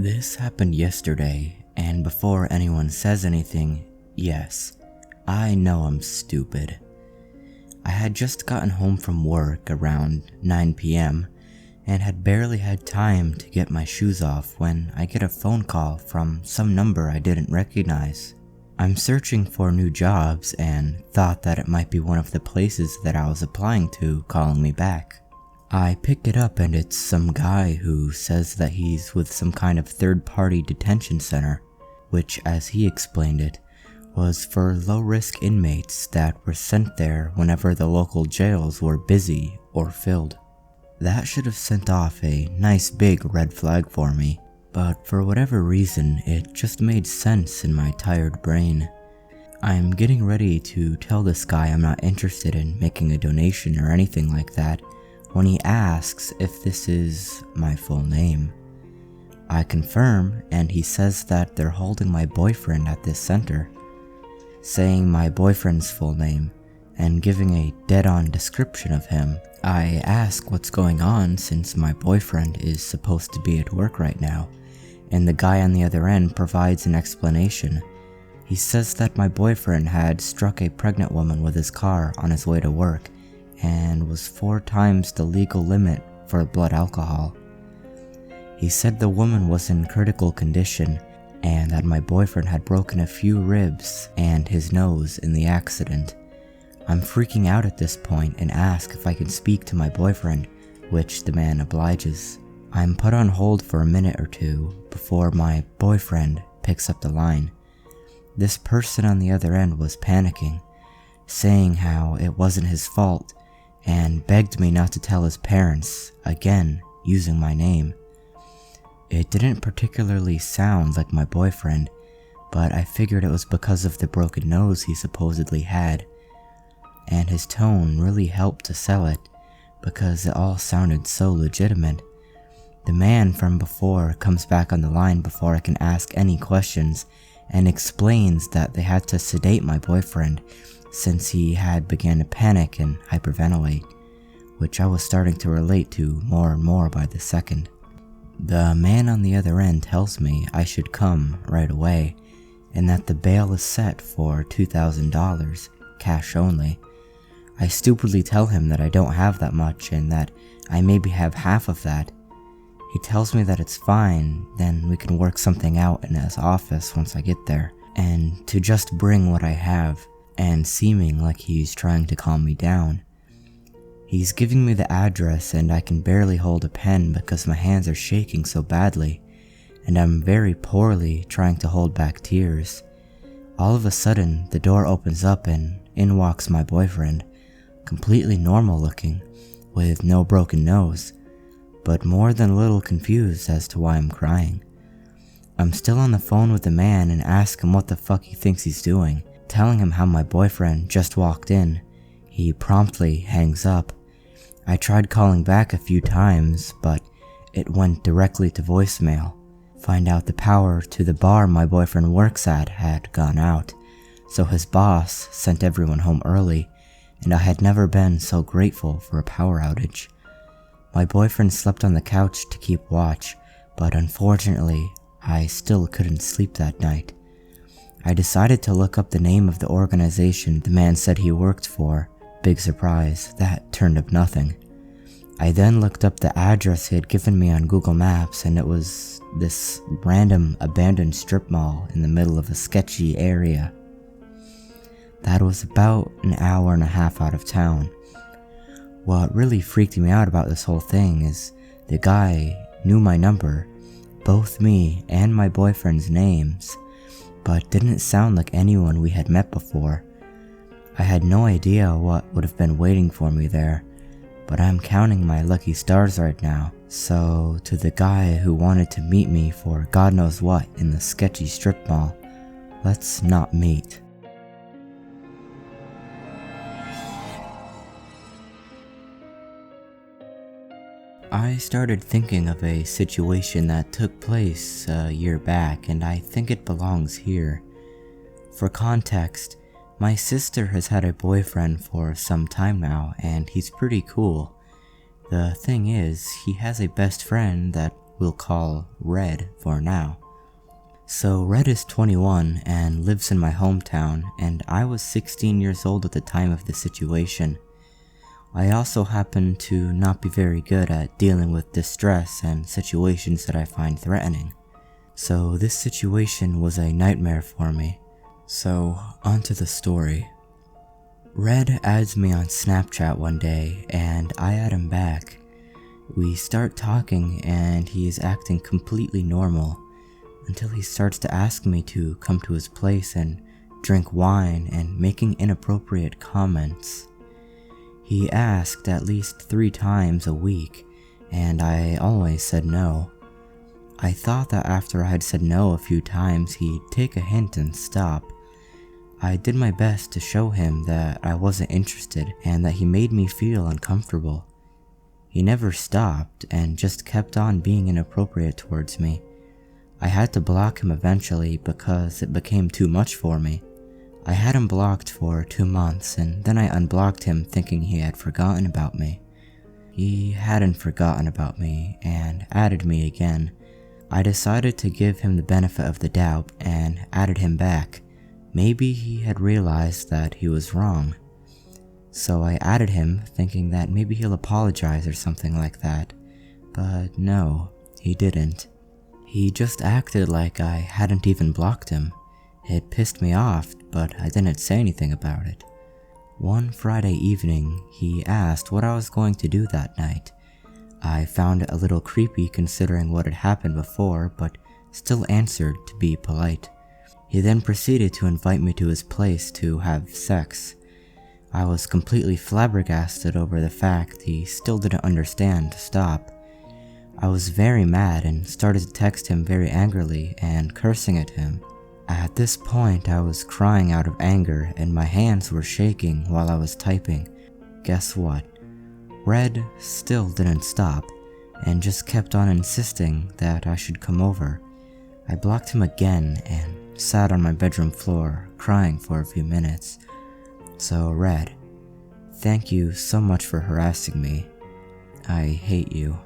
This happened yesterday, and before anyone says anything, yes, I know I'm stupid. I had just gotten home from work around 9 p.m. and had barely had time to get my shoes off when I get a phone call from some number I didn't recognize. I'm searching for new jobs and thought that it might be one of the places that I was applying to calling me back. I pick it up and it's some guy who says that he's with some kind of third-party detention center, which, as he explained it, was for low-risk inmates that were sent there whenever the local jails were busy or filled. That should have sent off a nice big red flag for me, but for whatever reason, it just made sense in my tired brain. I'm getting ready to tell this guy I'm not interested in making a donation or anything like that, when he asks if this is my full name. I confirm, and he says that they're holding my boyfriend at this center. Saying my boyfriend's full name, and giving a dead-on description of him, I ask what's going on since my boyfriend is supposed to be at work right now, and the guy on the other end provides an explanation. He says that my boyfriend had struck a pregnant woman with his car on his way to work, and was 4 times the legal limit for blood alcohol. He said the woman was in critical condition and that my boyfriend had broken a few ribs and his nose in the accident. I'm freaking out at this point and ask if I can speak to my boyfriend, which the man obliges. I'm put on hold for a minute or two before my boyfriend picks up the line. This person on the other end was panicking, saying how it wasn't his fault, and begged me not to tell his parents, again using my name. It didn't particularly sound like my boyfriend, but I figured it was because of the broken nose he supposedly had, and his tone really helped to sell it, because it all sounded so legitimate. The man from before comes back on the line before I can ask any questions, and explains that they had to sedate my boyfriend since he had began to panic and hyperventilate, which I was starting to relate to more and more by the second. The man on the other end tells me I should come right away, and that the bail is set for $2,000, cash only. I stupidly tell him that I don't have that much and that I maybe have half of that. He tells me that it's fine, then we can work something out in his office once I get there, and to just bring what I have, and seeming like he's trying to calm me down. He's giving me the address and I can barely hold a pen because my hands are shaking so badly, and I'm very poorly trying to hold back tears. All of a sudden, the door opens up and in walks my boyfriend, completely normal looking, with no broken nose, but more than a little confused as to why I'm crying. I'm still on the phone with the man and ask him what the fuck he thinks he's doing, telling him how my boyfriend just walked in. He promptly hangs up. I tried calling back a few times, but it went directly to voicemail. Find out the power to the bar my boyfriend works at had gone out, so his boss sent everyone home early, and I had never been so grateful for a power outage. My boyfriend slept on the couch to keep watch, but unfortunately, I still couldn't sleep that night. I decided to look up the name of the organization the man said he worked for. Big surprise, that turned up nothing. I then looked up the address he had given me on Google Maps, and it was this random abandoned strip mall in the middle of a sketchy area. That was about an hour and a half out of town. What really freaked me out about this whole thing is the guy knew my number, both me and my boyfriend's names, but didn't sound like anyone we had met before. I had no idea what would have been waiting for me there, but I'm counting my lucky stars right now. So to the guy who wanted to meet me for God knows what in the sketchy strip mall, let's not meet. I started thinking of a situation that took place a year back, and I think it belongs here. For context, my sister has had a boyfriend for some time now, and he's pretty cool. The thing is, he has a best friend that we'll call Red for now. So Red is 21 and lives in my hometown, and I was 16 years old at the time of the situation. I also happen to not be very good at dealing with distress and situations that I find threatening. So this situation was a nightmare for me. So onto the story. Red adds me on Snapchat one day and I add him back. We start talking and he is acting completely normal until he starts to ask me to come to his place and drink wine and making inappropriate comments. He asked at least 3 times a week and I always said no. I thought that after I had said no a few times he'd take a hint and stop. I did my best to show him that I wasn't interested and that he made me feel uncomfortable. He never stopped and just kept on being inappropriate towards me. I had to block him eventually because it became too much for me. I had him blocked for 2 months and then I unblocked him thinking he had forgotten about me. He hadn't forgotten about me and added me again. I decided to give him the benefit of the doubt and added him back. Maybe he had realized that he was wrong. So I added him thinking that maybe he'll apologize or something like that. But no, he didn't. He just acted like I hadn't even blocked him. It pissed me off, but I didn't say anything about it. One Friday evening, he asked what I was going to do that night. I found it a little creepy considering what had happened before, but still answered to be polite. He then proceeded to invite me to his place to have sex. I was completely flabbergasted over the fact he still didn't understand to stop. I was very mad and started to text him very angrily and cursing at him. At this point, I was crying out of anger and my hands were shaking while I was typing. Guess what? Red still didn't stop and just kept on insisting that I should come over. I blocked him again and sat on my bedroom floor crying for a few minutes. So Red, thank you so much for harassing me. I hate you.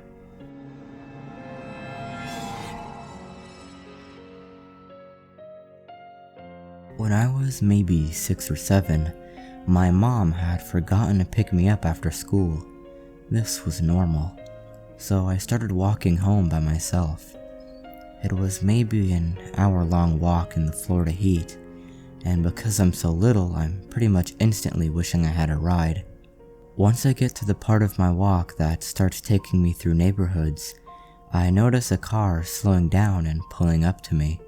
When I was maybe 6 or 7, my mom had forgotten to pick me up after school. This was normal, so I started walking home by myself. It was maybe an hour-long walk in the Florida heat, and because I'm so little, I'm pretty much instantly wishing I had a ride. Once I get to the part of my walk that starts taking me through neighborhoods, I notice a car slowing down and pulling up to me.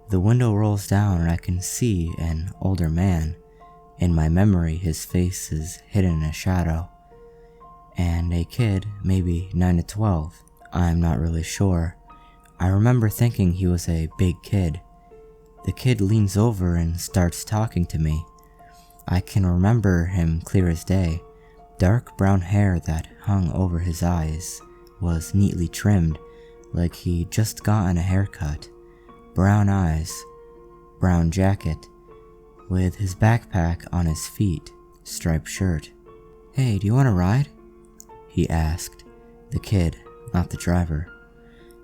The window rolls down and I can see an older man. In my memory, his face is hidden in a shadow. And a kid, maybe 9 to 12, I'm not really sure. I remember thinking he was a big kid. The kid leans over and starts talking to me. I can remember him clear as day. Dark brown hair that hung over his eyes was neatly trimmed, like he'd just gotten a haircut. Brown eyes, brown jacket, with his backpack on his feet, striped shirt. "Hey, do you want to ride?" he asked, the kid, not the driver.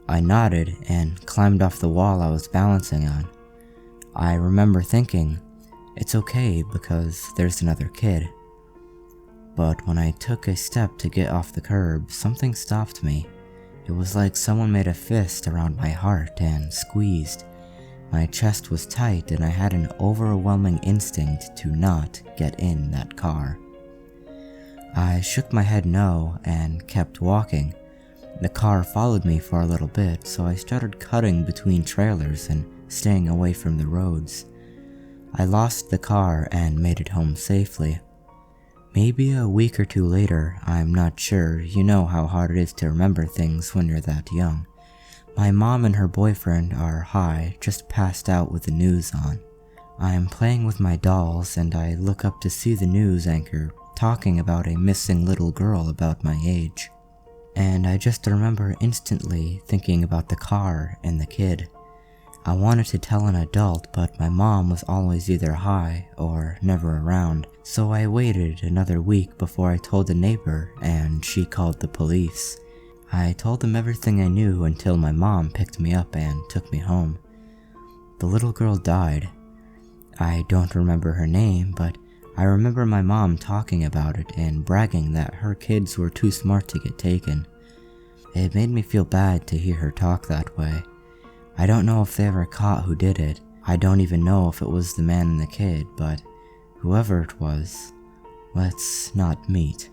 I nodded and climbed off the wall I was balancing on. I remember thinking, it's okay because there's another kid. But when I took a step to get off the curb, something stopped me. It was like someone made a fist around my heart and squeezed. My chest was tight and I had an overwhelming instinct to not get in that car. I shook my head no and kept walking. The car followed me for a little bit, so I started cutting between trailers and staying away from the roads. I lost the car and made it home safely. Maybe a week or 2 later, I'm not sure, you know how hard it is to remember things when you're that young. My mom and her boyfriend are high, just passed out with the news on. I'm playing with my dolls and I look up to see the news anchor talking about a missing little girl about my age. And I just remember instantly thinking about the car and the kid. I wanted to tell an adult, but my mom was always either high or never around, so I waited another week before I told a neighbor and she called the police. I told them everything I knew until my mom picked me up and took me home. The little girl died. I don't remember her name, but I remember my mom talking about it and bragging that her kids were too smart to get taken. It made me feel bad to hear her talk that way. I don't know if they ever caught who did it. I don't even know if it was the man and the kid, but whoever it was, let's not meet.